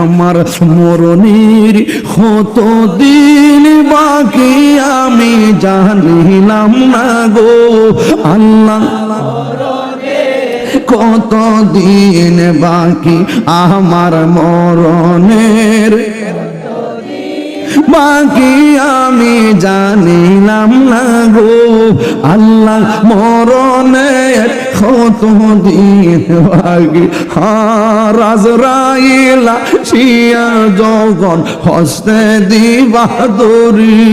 আমার মরণের কতদিন বাকি আমি জানিলাম না গো আল্লাহ কতদিন বাকি আমার মরণের বাকি আমি জানিলাম না গো আল্লাহ মরণের কতদিন বাকি আজরাইল আসিয়া যখন হস্তে দিবা দড়ি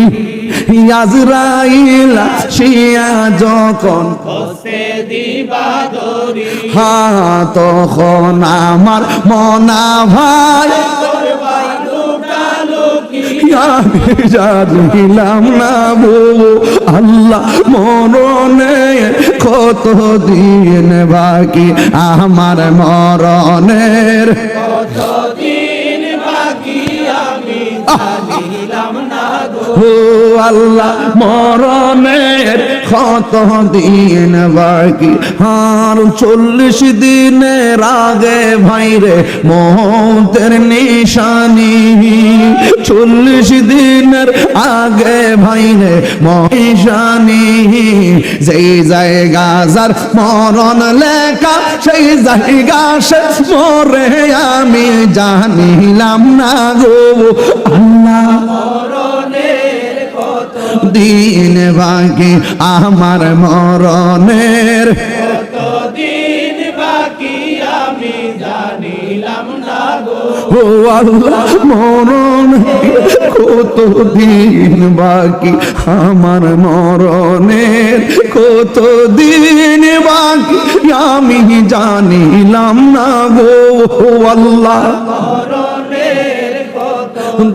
আজরাইল আসিয়া যখন হস্তে দিবা দড়ি তখন আমার মনা ভাই আমি জানিলাম না গো আল্লাহ মরণের কতদিন বাকি আমার মরণের কতদিন বাকি আমি জানিলাম না গো আল্লাহ মরণের কতদিন বাকি আর 40 দিনের আগে ভাইরে মৌতের নিশানি 40 দিনের আগে ভাইরে নিশানি যেই জায়গা যার মরণ লেখা সেই জায়গা সে মরে আমি জানিলাম না গো আল্লাহ দিন বাকি আমার মরণের কতদিন বাকি আমি জানিলাম না গো ও আল্লাহ মরণের কতদিন বাকি আমার মরণের কতদিন বাকি আমি জানিলাম না গো আল্লাহ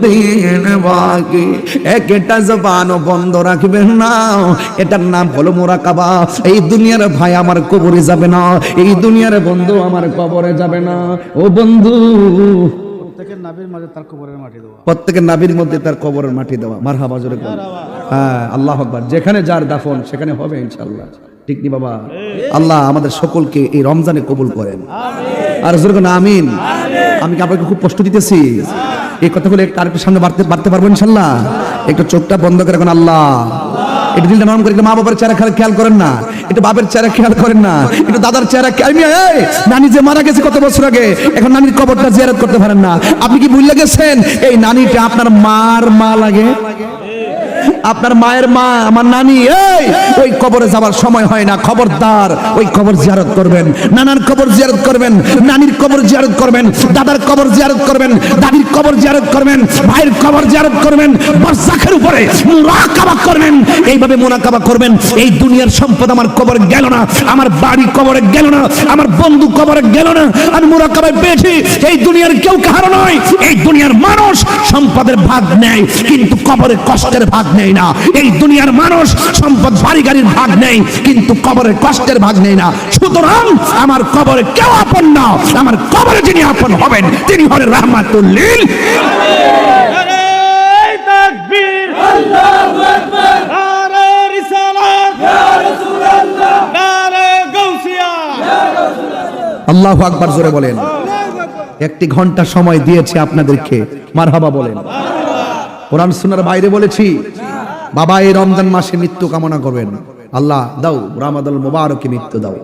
দিন বাকি একটা জবান বন্ধ রাখবেন না এটার নাম হলো মুরাকাবা এই দুনিয়ার ভাই আমার কবরে যাবে না এই দুনিয়ার বন্ধু আমার কবরে যাবে না ও বন্ধু প্রত্যেকের নাভির মধ্যে তার কবরের মাটি দেওয়া প্রত্যেকের নাভির মধ্যে তার কবরের মাটি দেওয়া মারহাবা জোরে বল হ্যাঁ আল্লাহু আকবার যেখানে যার দাফন সেখানে হবে ইনশাআল্লাহ ঠিক নি বাবা আল্লাহ আমাদের সকলকে এই রমজানে কবুল করেন আমিন আর জোরে বলেন আমিন আমি কি আপনাকে খুব কষ্ট দিতেছি এই কথাগুলো একটু সামনে বাড়তে পারবো ইনশাআল্লাহ একটু চোখটা বন্ধ করে এখন আল্লাহ একটু দিলটা নরম করে মা বাবার চেহারা খেয়াল করেন না একটু বাপের চেহারা খেয়াল করেন না একটু দাদার চেহারা নানি যে মারা গেছে কত বছর আগে এখন নানির কবরটা জিয়ারত করতে পারেন না আপনি কি ভুলে গেছেন এই নানিটা আপনার মার মা লাগে আপনার মায়ের মা আমার নানি ওই কবরে যাওয়ার সময় হয় না খবরদার ওই কবর জিয়ারত করবেন নানার কবর জিয়ারত করবেন নানির কবর জিয়ারত করবেন দাদার কবর জিয়ারত করবেন দাদির কবর জিয়ারত করবেন ভাইয়ের কবর জিয়ারত করবেন বারজাখের উপরে মুরাকাবা করবেন এইভাবে মুরাকাবা করবেন এই দুনিয়ার সম্পদ আমার কবরে গেল না আমার বাড়ি কবরে গেল না আমার বন্ধু কবরে গেল না আমি মুরাকাবায় পেয়েছি এই দুনিয়ার কেউ কারো নয় এই দুনিয়ার মানুষ সম্পদের ভাগ নেয় কিন্তু কবরের কষ্টের ভাগ নেয় না এই দুনিয়ার মানুষ সম্পদ বাড়ি গাড়ির ভাগ নেই কিন্তু কবরের কষ্টের ভাগ নেই না সুতরাং আমার কবরে কেউ আপন না আমার কবরে যিনি আপন হবেন তিনি হলেন রাহমাতুল লিল নারে তাকবীর আল্লাহু আকবার নারে রিসালাত ইয়া রাসূলুল্লাহ নারে গাউসিয়া ইয়া রাসূলুল্লাহ আল্লাহু আকবার জোরে বলেন একটি ঘন্টা সময় দিয়েছে আপনাদেরকে মারহাবা বলেন কোরআন সুন্নাহর বাইরে বলেছি বাবা এই রমজান মাসে মৃত্যু কামনা করবেন আল্লাহ দাও রমাদানুল মুবারকে মৃত্যু দাও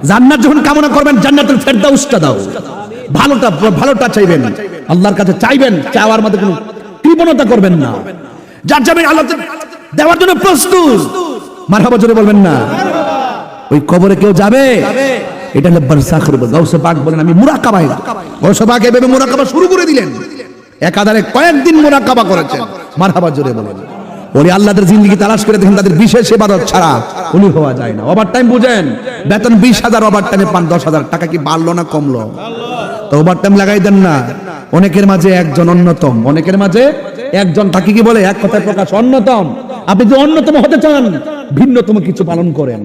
জান্নাত যখন কামনা করবেন জান্নাতুল ফেরদাউসটা দাও ভালোটা চাইবেন আল্লাহর কাছে চাইবেন চাওয়ার মধ্যে কোনো কৃপণতা করবেন না যার যাবেন আল্লাহ দেওয়ার জন্য প্রস্তুত মারহাবা জোরে বলবেন না ওই কবরে কেউ যাবে এটা হলো বারজাখের গাউসে পাক বলেন আমি মুরাকাবায় গাউসে পাক এভাবে মুরাকাবা শুরু করে দিলেন একাধারে কয়েকদিন মুরাকাবা করেছেন মারহাবা জোরে বলেন ওলি আল্লাহদের জিন্দেগি তালাশ করে দেখেন তাদের বিশেষ ইবাদত ছাড়া উনি হওয়া যায় না ওভার টাইম বুঝেন বেতন 20,000 ওভার টাইমে পান 10,000 টাকা কি বাড়লো না কমলো তো ওভার টাইম লাগাই দেন না অনেকের মাঝে একজন অন্যতম অনেকের মাঝে একজন তাকে কি বলে এক কথায় প্রকাশ অন্যতম আপনি যে অন্যতম হতে চান ভিন্নতম কিছু পালন করেন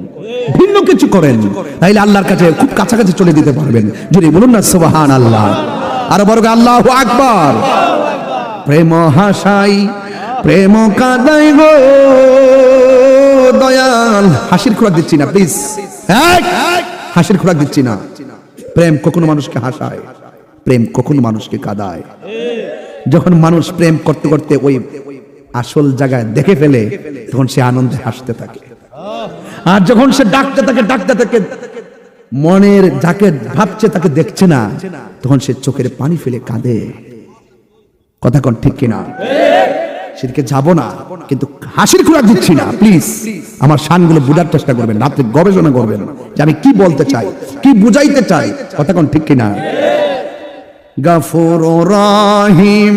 ভিন্ন কিছু করেন তাইলে আল্লাহর কাছে খুব কাছাকাছি চলে দিতে পারবেন যদি বলুন না সুবহানাল্লাহ আর বড় আল্লাহু আকবার প্রেম হাসাই প্রেম কাদাই গো দয়াল হাসির খোরাক দিচ্ছি না প্লিজ হাসির খোরাক দিচ্ছি না প্রেম কখনো মানুষকে হাসায় প্রেম কখন মানুষকে কাঁদায়? যখন মানুষ প্রেম করতে করতে ওই আসল জায়গায় দেখে ফেলে, তখন সে আনন্দে হাসতে থাকে। আর যখন সে ডাকতে থাকে মনের যাকে ভাবছে তাকে দেখছে না, তখন সে চোখের পানি ফেলে কাঁদে। কথা কোন ঠিক কিনা? সেদিকে যাব না, কিন্তু হাসির খোরাক দিচ্ছি না। প্লিজ আমার শানগুলো বুঝার চেষ্টা করবেন, রাত্রে গবেষণা করবেন যে আমি কি বলতে চাই, কি বুঝাইতে চাই। কথা কোন ঠিক কিনা? গফুর রহিম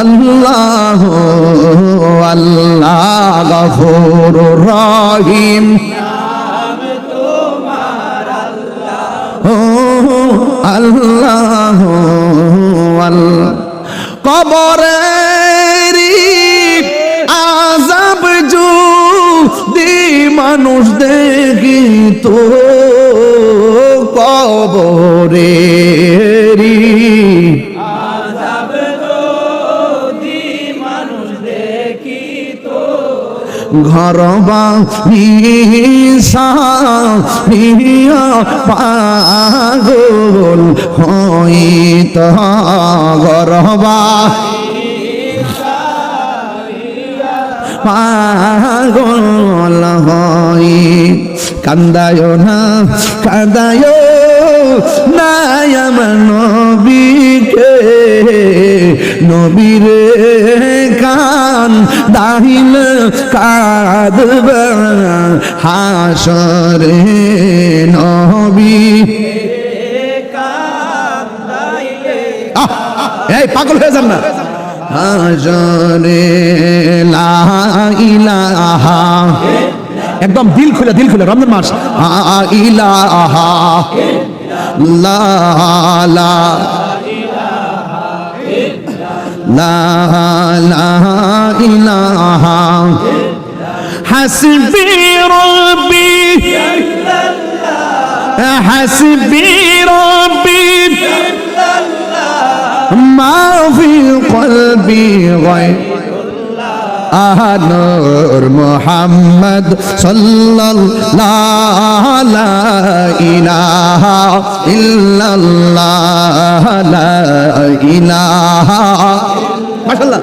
আল্লাহ আল্লাহ গফুর রহিম আল্লাহ আল্লাহ। কবরের আযাব যদি মানুষ দেখিত, কবরের আযাব যদি মানুষ দেখিত, ঘর বাহিসা পাগল হইত, ঘর পাগল হই। কান্দায় না কান্দায় না আমার নবীকে, নবীরে কান দাহিল কাঁদবে হাসরে, নবী এই পাগল হয়ে যান না। হাসরে লা ইলাহা, একদম দিল খুলে রমজান মাস, লা ইলাহা লা লা লা লা ইলাহা হাসবি রব্বি হাসবি রব্বি মা ফি কলবি গায়র নূর মুহাম্মদ সাল্লাল্লাহু লা ইলাহা ইল্লাল্লাহ লা ইলাহা। মাশাআল্লাহ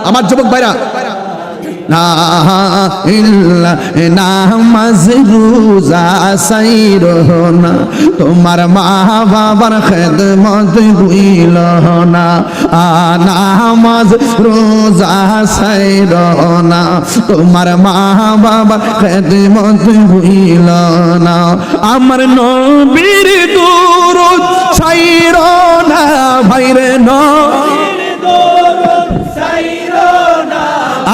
আমার যুবক ভাইরা, নামাজ রোজা সাইর না, তোমার মা বাবার খেদমত ভুইল না। নামাজ রোজা সাইর না, তোমার মা বাবার খেদমত ভুইল না। আমার নবীর দুরূদ সাইর না ভাইরে,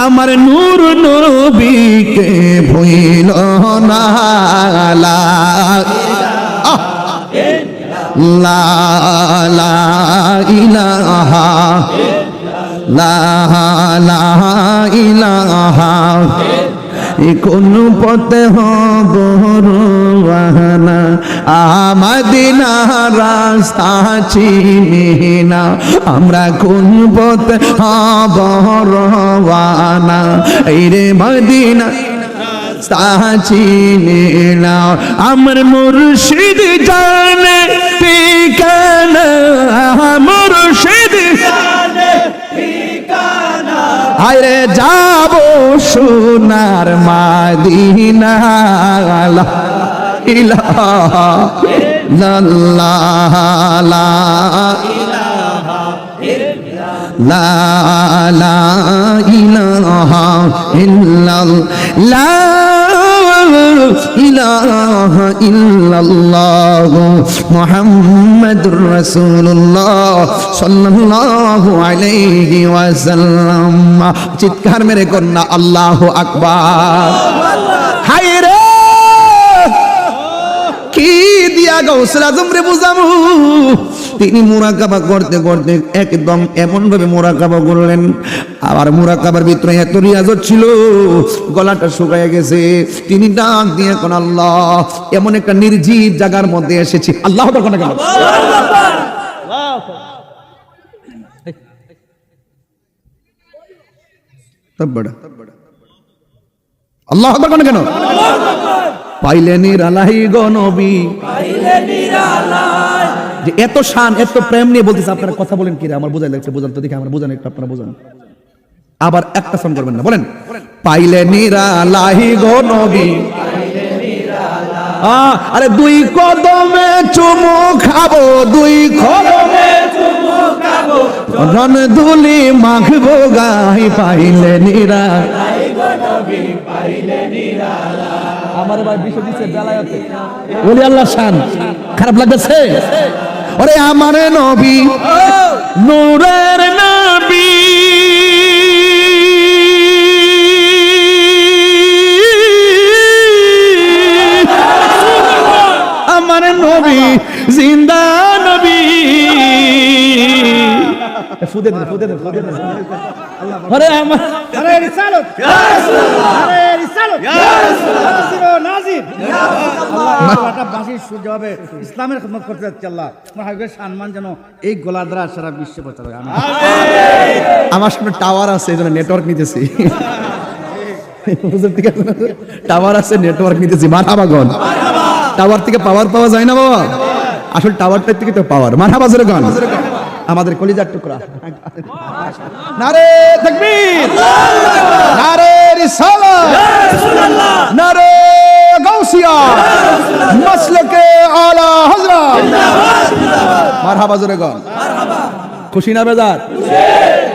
আমার নূর নবীকে ভুইল না। লা লা ইলাহা লা লা ইলাহা। কোন পথে হব রওয়ানা, মদিনা রাস্তা চিনি না, আমরা কোন পথে হব রওয়ানা, এই রে মদিনা রাস্তা চিনি না। আমার মুর্শিদ জানে ঠিকানা, মুর্শিদ জানে ঠিকানা, আরে যাব সোনার মদিনা। লা ইলাহা ইল্লাল্লাহ লা ইলাহা ইল্লাল্লাহ মুহাম্মাদুর রাসূলুল্লাহ সাল্লাল্লাহু আলাইহি ওয়াসাল্লাম। চিৎকার মেরে কন্যা আল্লাহু আকবার। হায় রে কি দিয়া গাউসুল আজম রে বুঝামু। তিনি মুরাকাবা করতে করতে একদম এমন ভাবে মুরাকাবা করলেন, আবার মুরাকাবার ভিতরে এত রিয়াজত ছিল, গলাটা শুকায় গেছে। তিনি ডাক দিয়ে কোন আল্লাহ, এমন একটা নির্জীব জায়গার মধ্যে এসেছি। আল্লাহ আকবার কেন? আল্লাহ আকবার কেন? পাইলে নিরালাই গো নবী, যে এত শান এত প্রেম নিয়ে বলতেছে। আপনারা কথা বলেন কি রে? আমার বোঝাই লাগছে, বোঝান তো দেখি, আমার বোঝান একটু, আপনারা বোঝান। আবার একটা সং করবেন না, বলেন পাইলে নিরালাই গো নবী। আরে দুই কদমে চুমু খাবো, দুই কদমে চুমু খাবো, রন ধুলি মাখবো গায়ে, পাইলে নিরালাই গো নবী, পাইলে নিরালাই। আমার ভাই বিষয় দিচ্ছে বেলায়েতে বলি আল্লাহ শান, খারাপ লাগতেছে? ওরে আমার নবী নূরের নবী, আমার নবী জিন্দা নবী। ফুদে দেন, ফুদে দেন, ফুদে দেন। আরে আমার আরে রিসালাত ইয়া রাসূলুল্লাহ, আরে রিসালাত ইয়া রাসূলুল্লাহ, নাজির ইয়া রাসূলুল্লাহ। আল্লাহটা বাসি সুযোগ হবে ইসলামের খিদমত করতে যাচ্ছে। আল্লাহ তোমার হাবিবের সম্মান যেন এই গলা দ্বারা সারা বিশ্বে প্রচার হয়। আমিন। আমার সামনে টাওয়ার আছে, এজন্য নেটওয়ার্ক নিতেছি। টাওয়ার আছে, নেটওয়ার্ক নিতেছি। মারহাবা গন, টাওয়ার থেকে পাওয়ার পাওয়া যায় না বাবা, আসল টাওয়ারটার থেকে তো পাওয়ার। মারহাবা জোরে গান। আমাদের কলিজার টুকরা, নারে তাকবীর, নারে রিসালাত, নারে গাউসিয়া, মাসলকে আলা হযরত। মারহাবা জোরে গান। খুশি না বেজার?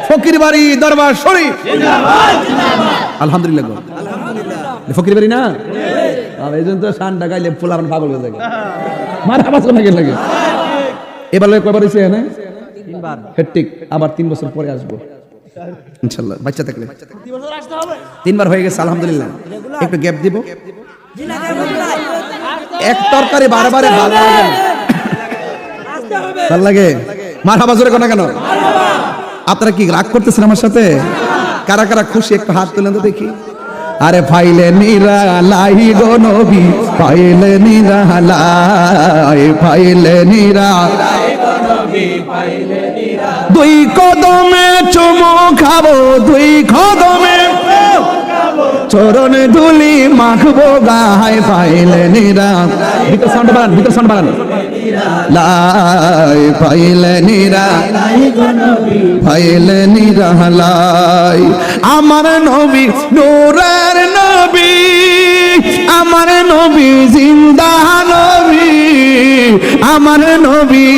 ফকির বাড়ি দরবার শরীফ আলহামদুলিল্লাহ। ফকির বাড়ি না এই জন্য তো শানটা গাইলে ফুল আমার পাগল হয়ে যায়। মারহাবা শোনা লাগে। এবার কয়বার হয়েছে এখানে? তিনবার। ঠিক, আবার 3 বছর পরে আসবো ইনশাআল্লাহ, বাচ্চা থাকলে। 3বার হয়ে গেছে আলহামদুলিল্লাহ। একটু গ্যাপ দিব। এক তরকারি বারবার ভালো লাগে, ভালো লাগে। মারহাবা জোরে কোনা কেন? আপনারা কি রাগ করতেছেন আমার সাথে? কারা কারা খুশি একটু হাত তুলেন তো দেখি। আরে পাইলে নিরালাই গো নবী, পাইলে নিরালাই, পাইলে নিরালাই গো নবী, পাইলে নিরালাই। দুই কদমে চুমু খাবো, দুই কদমে চরণ ধুলি মাখবো গায়ে, পাইলে নিরালাই। ভিতর সাউন্ড বাড়ান, ভিতর সাউন্ড বাড়ান। লাই পাইলে নিরালাই গো নবী, পাইলে নিরালাই। আমার নবী নূরের নবী, আমার নবী জিন্দা নবী, আমার নবী,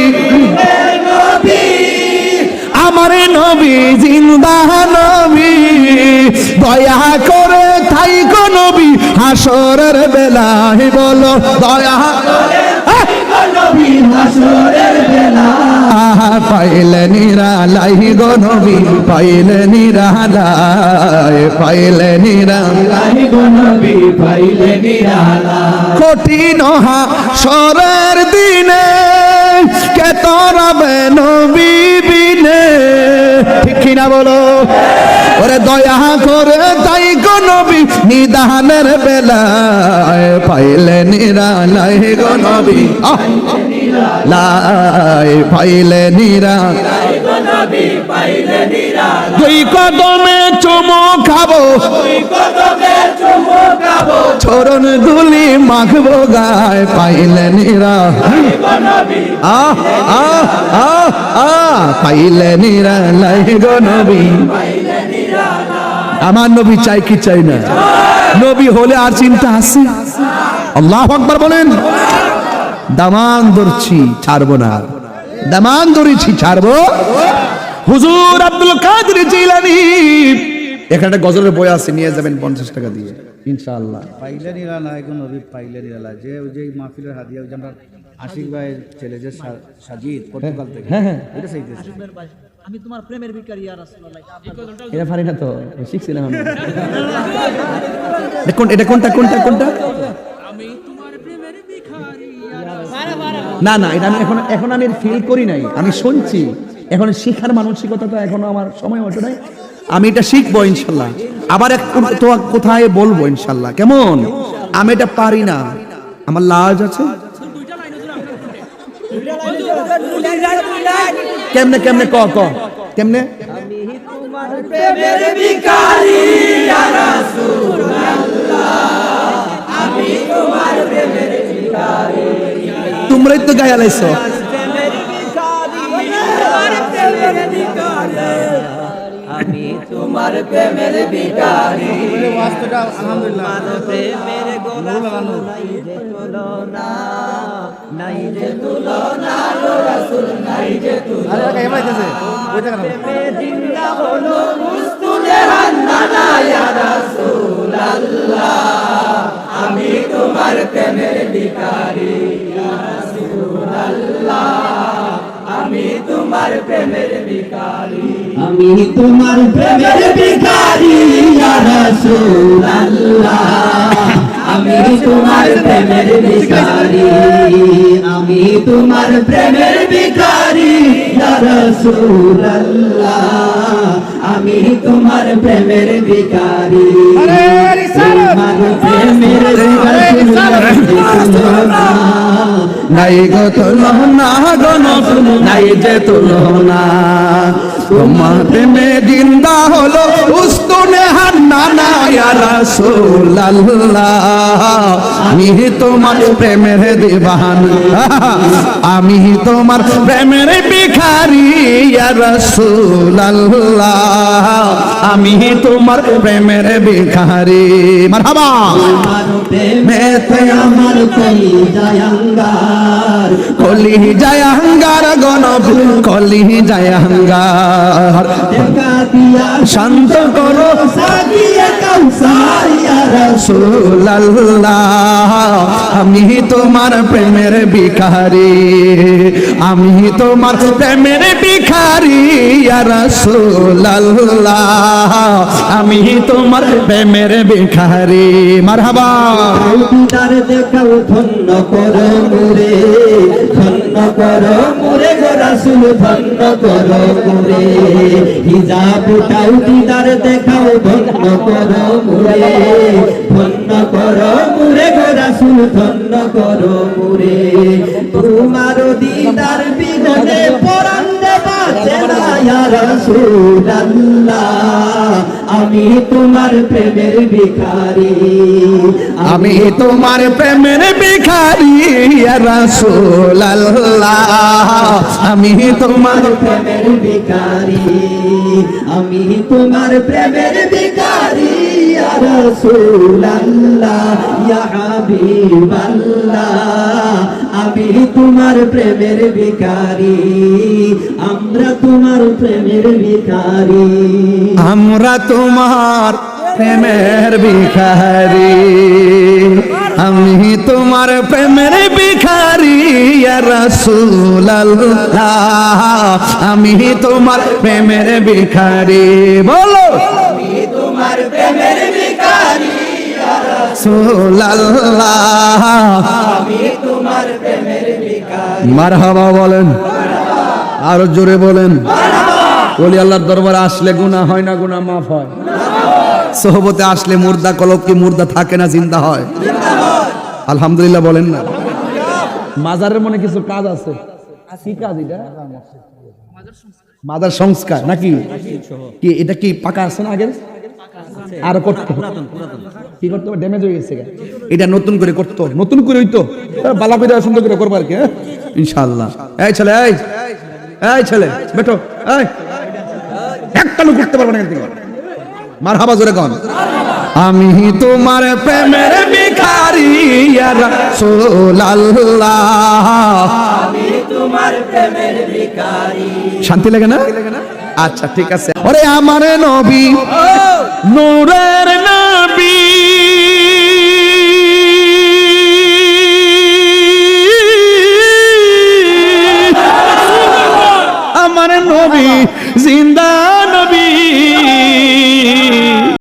আমার নবী জিন্দা নবী। দয়া করে থাইকো নবী হাসরের বেলায়, বলো দয়া করে নবী হাসরের বেলায়, পাইলে নিরালাই গো নবী, পাইলে নিরালাই, পাইলে নিরালাই গো নবী, পাইলে নিরালাই। কঠিন হাসরের দিনে কে তরাবে নবী বিনে, ঠিক কিনা বলো? ওরে দয়া করে তাই গো নবী নিদানের বেলায়, পাইলে নিরালাই গো নবী, লাই পাইলে নিরালাই গো নবী, পাইলে নিরালাই। দুই কদমে চুমু খাবো, দুই কদমে চুমু খাবো, চরণ ধুলি মাখবো গায়ে, পাইলে নিরালাই গো নবী, পাইলে নিরালাই গো নবী, পাইলে নিরালাই। আমার নবী চাই কি চাই না? নবী হলে আর চিন্তা আছে? আল্লাহু আকবার বলেন। দামান ধরছি ছাড়বো না, দামান ধরেছি ছাড়বো। হুজুর আব্দুল কাদের জিলানী এখানে গজলের বই আছে, নিয়ে যাবেন 50 টাকা দিয়ে ইনশাআল্লাহ। পাইলে নিরালাই গো নবী, পাইলে নিরালাই। যে ওই যে মাহফিলের হাদিয়া, ওই যে আমরা আশিক ভাইয়ের ছেলে যে সাজিদ পর্তুগাল থেকে, হ্যাঁ এটা চাইতেছি। আমি তোমার প্রেমের ভিখারি ইয়া রাসূলুল্লাহ। এটা পারি না তো, শিখছিলাম আমি। এটা কোনটা কোনটা কোনটা? আমি তোমার প্রেমের ভিখারি ইয়া না না, এটা আমি এখন আমি ফিল করি নাই, আমি শুনছি। এখন শিখার মানসিকতা তো এখনো আমার সময় ওঠে নাই। আমি এটা শিখবো ইনশাল্লাহ, আবার কোথায় বলবো ইনশাল্লাহ। কেমন? আমি এটা পারি না, আমার লাজ আছে। কেমনে কেমনে ক ক কেমনে? আমি তোমার প্রেমের ভিখারি ইয়া রাসূলুল্লাহ, তোমরাই তো গায়ে লাইছো। আমি তোমার প্রেমের ভিখারি, ওয়াজটা আলহামদুলিল্লাহ প্রেমের গোলাম নাই যে তুলনা, নাই যে তুলনা গো রাসূল, নাই যে তুলনা। আরে কেমন হইতেছে ওই দেখেন প্রেমে জিন্দা হলো মুস্তুলে হান্নানা ইয়া রাসূলুল্লাহ, আমি তোমার প্রেমের ভিখারি ইয়া রাসূলুল্লাহ, আমি তোমার প্রেমের ভিখারি, আমি তোমার প্রেমের ভিখারি ইয়া রাসূলুল্লাহ, আমি তোমার প্রেমের ভিখারি, আমি তোমার প্রেমের ভিখারি ইয়া রাসূলুল্লাহ, আমি তোমার প্রেমের ভিখারি, তোমার প্রেমের নাই গো তুলনা গো নতুন নাই যে তুলনা, তোমার প্রেমে জিন্দা হলো উস্তুনে হান্নানা ইয়া রাসূলুল্লাহ, আমি তোমার প্রেমের দিওয়ানা, আমি তোমার প্রেমের ভিখারি ইয়া রাসূলুল্লাহ, আমি তোমার প্রেমের ভিখারি। মারহাবা। আমার প্রেমেতে আমার কলি জায়াঙ্গার, কলি জায়াঙ্গার গণব কলি জায়াঙ্গার, দেখা দিয়া শান্ত করো সাদিয়া কাউসার ইয়া রাসূলুল্লাহ, আমি তোমার প্রেমের ভিখারি, আমি তোমার প্রেমের ভিখারি ইয়া রাসূলুল্লাহ, আমি তোমার প্রেমের ভিখারি। মারহাবা। দিদার দেখাও ধন্য করো মোরে, ধন্য করো মোরে গো রাসূল, ধন্য করো মোরে, হিজাব উঠাও দিদার দেখাও ধন্য করো মোরে, ধন্য করো মোরে গো রাসূল, ধন্য করো মোরে, তোমার দিদার বিনে পরাণ দেবা চেনা ইয়া রাসূলুল্লাহ, আমি তোমার প্রেমের ভিখারি, আমি তোমার প্রেমের ভিখারি ইয়া রাসূলুল্লাহ, আমি তোমার প্রেমের ভিখারি, আমি তোমার প্রেমের ভিখারি ইয়া রাসূলুল্লাহ, ইয়া হাবিবাল্লাহ, আমি তোমার প্রেমের ভিখারি, আমরা তোমার প্রেমের ভিখারি, আমরা তোমার প্রেমের ভিখারি, আমি তোমার প্রেমের ভিখারি ইয়া রাসূলুল্লাহ, আমি তোমার প্রেমের ভিখারি। বলো আমি তোমার প্রেমের ভিখারি ইয়া রাসূলুল্লাহ, আমি তোমার প্রেমের ভিখারি। মারহাবা বলেন, আরো জোরে বলেন। ওলি আল্লাহর দরবারে আসলে গুনাহ হয় না, গুনাহ মাফ হয়। সোহবতে আসলে মুর্দা কলব কি মুর্দা থাকে না জিন্দা হয়? আলহামদুলিল্লাহ বলেন না। মাজারের মনে কিছু কাজ আছে, কি কাজ এটা? মাজার সংস্কার নাকি? কি এটা কি পাকা আছে না আগের? আর করতে কি করতে হবে? ড্যামেজ হয়ে গেছে, এটা নতুন করে করতে, নতুন করে হইতো বালা করে সুন্দর করে করবো আর কি, ইনশাআল্লাহ। এই ছেলে, এই ছেলে বেটো, এই একটা লোক করতে পারবো না এখান থেকে। মারহাবা জোরে কোন। আমি তোমার প্রেমের ভিখারি ইয়া রাসূলুল্লাহ, আমি তোমার প্রেমের ভিখারি। শান্তি লাগে না? আচ্ছা ঠিক আছে। ওরে আমার নবী, নূরের নবী, আমার নবী জিন্দা